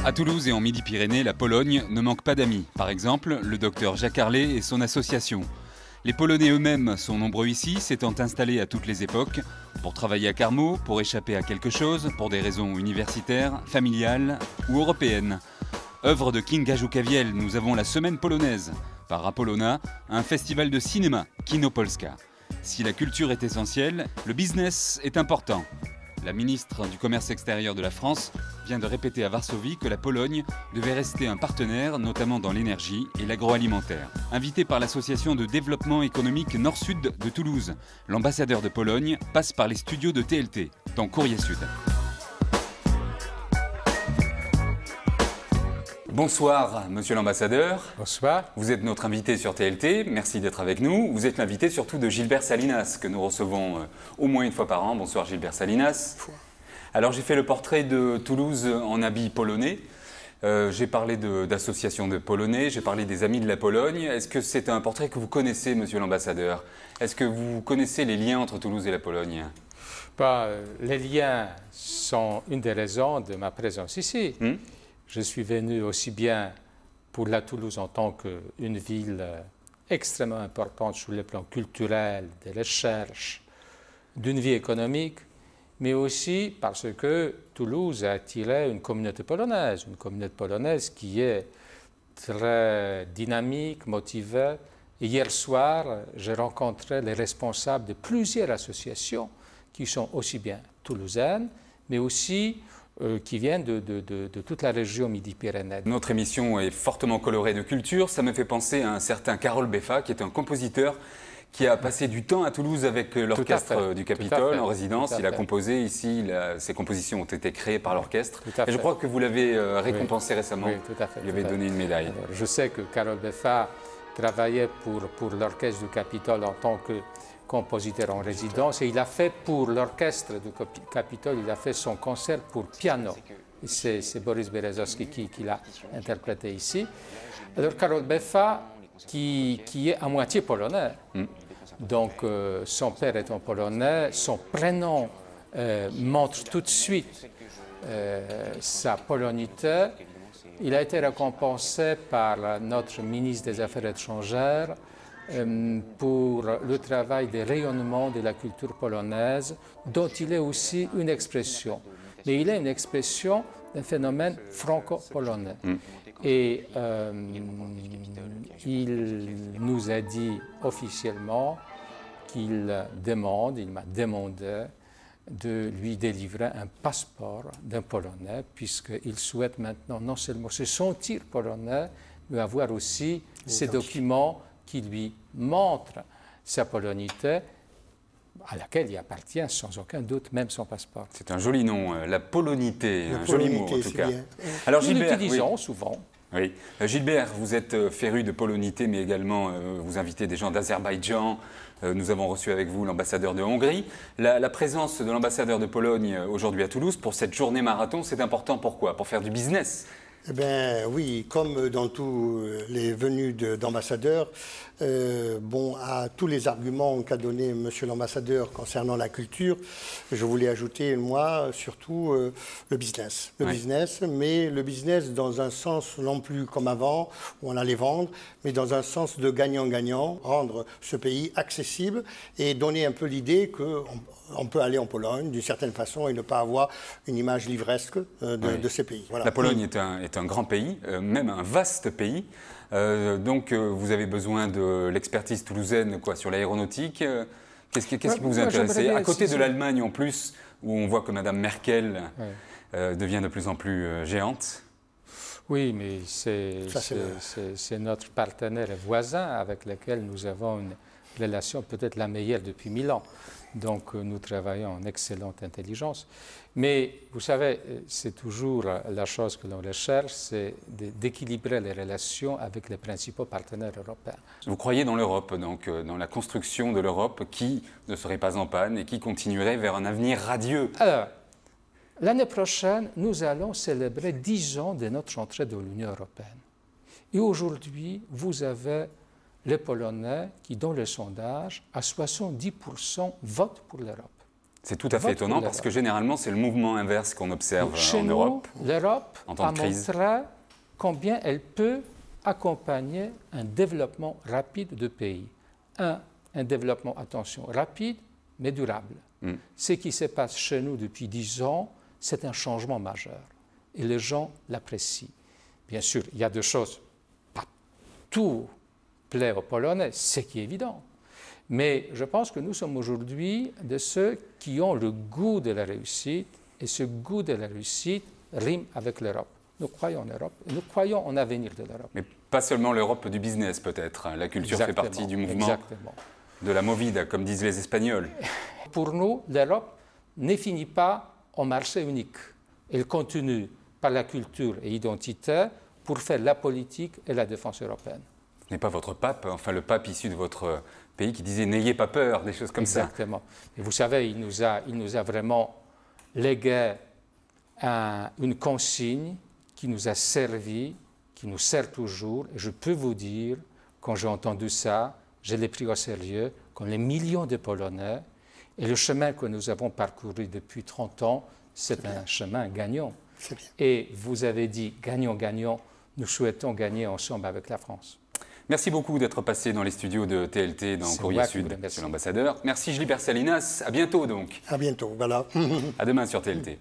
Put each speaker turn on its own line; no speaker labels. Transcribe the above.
À Toulouse et en Midi-Pyrénées, la Pologne ne manque pas d'amis. Par exemple, le docteur Jacques Harlé et son association. Les Polonais eux-mêmes sont nombreux ici, s'étant installés à toutes les époques, pour travailler à Carmaux, pour échapper à quelque chose, pour des raisons universitaires, familiales ou européennes. Œuvre de Kinga Jukawiel, nous avons la Semaine polonaise, par Apolona, un festival de cinéma, Kino Polska. Si la culture est essentielle, le business est important. La ministre du Commerce extérieur de la France vient de répéter à Varsovie que la Pologne devait rester un partenaire, notamment dans l'énergie et l'agroalimentaire. Invité par l'association de développement économique Nord-Sud de Toulouse, l'ambassadeur de Pologne passe par les studios de TLT, dans Courrier Sud. Bonsoir, monsieur l'ambassadeur.
Bonsoir.
Vous êtes notre invité sur TLT, merci d'être avec nous. Vous êtes l'invité surtout de Gilbert Salinas, que nous recevons au moins une fois par an. Bonsoir Gilbert Salinas. Alors j'ai fait le portrait de Toulouse en habit polonais. J'ai parlé d'associations de Polonais, j'ai parlé des Amis de la Pologne. Est-ce que c'est un portrait que vous connaissez, monsieur l'ambassadeur? Est-ce que vous connaissez les liens entre Toulouse et la Pologne?
Les liens sont une des raisons de ma présence ici. Je suis venu aussi bien pour la Toulouse en tant qu'une ville extrêmement importante sur le plan culturel, des recherches, d'une vie économique, mais aussi parce que Toulouse a attiré une communauté polonaise qui est très dynamique, motivée. Et hier soir, j'ai rencontré les responsables de plusieurs associations qui sont aussi bien toulousaines, mais aussi qui viennent de toute la région Midi-Pyrénées.
Notre émission est fortement colorée de culture. Ça me fait penser à un certain Karol Beffa, qui est un compositeur qui a passé du temps à Toulouse avec l'orchestre du Capitole en résidence. Il a composé ici, ses compositions ont été créées par l'orchestre. Et je crois que vous l'avez récompensé récemment.
Oui, tout à fait.
Vous lui avez donné une médaille.
Alors, je sais que Karol Beffa travaillait pour l'orchestre du Capitole en tant que compositeur en résidence, et il a fait pour l'orchestre du Capitole, il a fait son concert pour piano. C'est Boris Berezovsky qui l'a interprété ici. Alors Karol Beffa, qui est à moitié polonais, donc son père étant polonais, son prénom montre tout de suite sa polonité. Il a été récompensé par notre ministre des Affaires étrangères pour le travail de rayonnement de la culture polonaise, dont il est aussi une expression. Mais il est une expression d'un phénomène franco-polonais. Et il nous a dit officiellement il m'a demandé de lui délivrer un passeport d'un Polonais, puisqu'il souhaite maintenant non seulement se sentir polonais, mais avoir aussi ces documents qui lui montrent sa polonité, à laquelle il appartient sans aucun doute, même son passeport.
C'est un joli nom, la polonité, un joli mot en tout cas.
Alors, nous l'utilisons souvent.
Oui. Gilbert, vous êtes féru de polonité, mais également vous invitez des gens d'Azerbaïdjan. Nous avons reçu avec vous l'ambassadeur de Hongrie. La présence de l'ambassadeur de Pologne aujourd'hui à Toulouse pour cette journée marathon, c'est important. Pourquoi? Pour faire du business?
Eh bien, oui, comme dans tous les venus d'ambassadeurs, à tous les arguments qu'a donné monsieur l'ambassadeur concernant la culture, je voulais ajouter, moi, surtout le business. Le business, mais le business dans un sens non plus comme avant, où on allait vendre, mais dans un sens de gagnant-gagnant, rendre ce pays accessible et donner un peu l'idée qu'on peut aller en Pologne d'une certaine façon et ne pas avoir une image livresque de ces pays. Voilà.
La Pologne est un grand pays, même un vaste pays. Donc vous avez besoin de l'expertise toulousaine sur l'aéronautique. Qu'est-ce qui peut vous intéresser? À côté de l'Allemagne en plus, où on voit que Mme Merkel devient de plus en plus géante.
Oui, mais c'est notre partenaire et voisin avec lequel nous avons une relation peut-être la meilleure depuis 1000 ans. Donc nous travaillons en excellente intelligence. Mais vous savez, c'est toujours la chose que l'on recherche, c'est d'équilibrer les relations avec les principaux partenaires européens.
Vous croyez dans l'Europe, donc dans la construction de l'Europe qui ne serait pas en panne et qui continuerait vers un avenir radieux?
Alors, l'année prochaine, nous allons célébrer 10 ans de notre entrée dans l'Union européenne. Et aujourd'hui, vous avez les Polonais qui, dans le sondage, à 70% votent pour l'Europe.
C'est tout à fait étonnant parce que généralement, c'est le mouvement inverse qu'on observe
Chez
en
nous,
Europe.
L'Europe
en temps de
a
crise.
montré combien elle peut accompagner un développement rapide de pays. Un développement, attention, rapide, mais durable. Ce qui se passe chez nous depuis 10 ans, c'est un changement majeur. Et les gens l'apprécient. Bien sûr, il y a des choses, pas tout plaît aux Polonais, c'est qui est évident. Mais je pense que nous sommes aujourd'hui de ceux qui ont le goût de la réussite, et ce goût de la réussite rime avec l'Europe. Nous croyons en l'Europe, et nous croyons en l'avenir de l'Europe.
Mais pas seulement l'Europe du business, peut-être. La culture fait partie du mouvement de la movida, comme disent les Espagnols.
Pour nous, l'Europe ne finit pas en marché unique. Elle continue par la culture et l'identité pour faire la politique et la défense européenne.
Ce n'est pas votre pape, enfin le pape issu de votre pays qui disait « n'ayez pas peur », des choses comme ça.
Exactement. Et vous savez, il nous a vraiment légué une consigne qui nous a servi, qui nous sert toujours. Et je peux vous dire, quand j'ai entendu ça, je l'ai pris au sérieux, comme les millions de Polonais. Et le chemin que nous avons parcouru depuis 30 ans, c'est un chemin gagnant. Et vous avez dit gagnant-gagnant, nous souhaitons gagner ensemble avec la France.
Merci beaucoup d'être passé dans les studios de TLT dans Courrier Sud, Monsieur l'Ambassadeur. Merci Gilbert Salinas, à bientôt donc.
À bientôt, voilà.
À demain sur TLT.